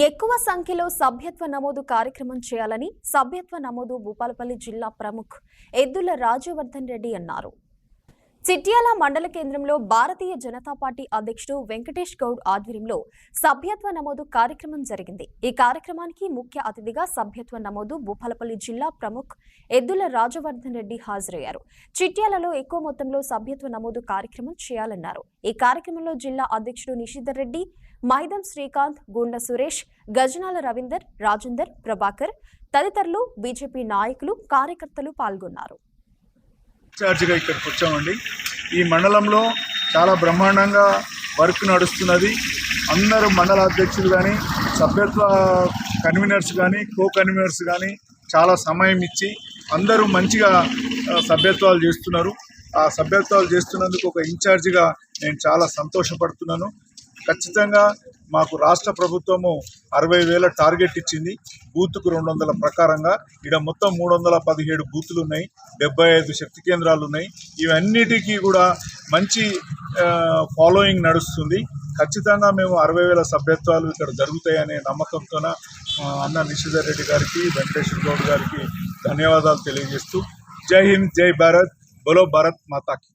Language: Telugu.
ఎక్కువ సంఖ్యలో సభ్యత్వ నమోదు కార్యక్రమం చేయాలని సభ్యత్వ నమోదు భూపాలపల్లి జిల్లా ప్రముఖ్ ఎద్దుల రాజవర్ధన్ రెడ్డి అన్నారు. చిట్యాల మండల కేంద్రంలో భారతీయ జనతా పార్టీ అధ్యక్షుడు వెంకటేష్ గౌడ్ ఆధ్వర్యంలో సభ్యత్వ నమోదు కార్యక్రమం జరిగింది. ఈ కార్యక్రమానికి ముఖ్య అతిథిగా సభ్యత్వ నమోదు భూపాలపల్లి జిల్లా ప్రముఖ్ ఎద్దుల రాజవర్ధన్ రెడ్డి హాజరయ్యారు. చిట్యాలలో ఎక్కువ మొత్తంలో సభ్యత్వ నమోదు కార్యక్రమం చేయాలన్నారు. ఈ కార్యక్రమంలో జిల్లా అధ్యక్షుడు నిషిధర్ రెడ్డి, మైదం శ్రీకాంత్, గుండ సురేష్, గజనాల రవీందర్, రాజేందర్, ప్రభాకర్ తదితరులు బీజేపీ నాయకులు, కార్యకర్తలు పాల్గొన్నారు. ఇన్ఛార్జిగా ఇక్కడికి వచ్చామండి. ఈ మండలంలో చాలా బ్రహ్మాండంగా వర్క్ నడుస్తున్నది. అందరూ మండల అధ్యక్షులు కానీ, సభ్యత్వ కన్వీనర్స్ కానీ, కో కన్వీనర్స్ కానీ చాలా సమయం ఇచ్చి అందరూ మంచిగా సభ్యత్వాలు చేస్తున్నారు. ఆ సభ్యత్వాలు చేస్తున్నందుకు ఒక ఇన్ఛార్జిగా నేను చాలా సంతోషపడుతున్నాను. ఖచ్చితంగా మాకు రాష్ట్ర ప్రభుత్వము 60,000 టార్గెట్ ఇచ్చింది. బూత్కు 200 ప్రకారంగా ఇక్కడ మొత్తం 317 బూతులు ఉన్నాయి, 75 శక్తి కేంద్రాలు ఉన్నాయి. ఇవన్నిటికీ కూడా మంచి ఫాలోయింగ్ నడుస్తుంది. ఖచ్చితంగా మేము 60,000 సభ్యత్వాలు ఇక్కడ జరుగుతాయనే నమ్మకంతో అన్న నిషిధర్ రెడ్డి గారికి, వెంకటేష్ గౌడ్ గారికి ధన్యవాదాలు తెలియజేస్తూ జై హింద్, జై భారత్, బోలో భారత్ మాతాకి.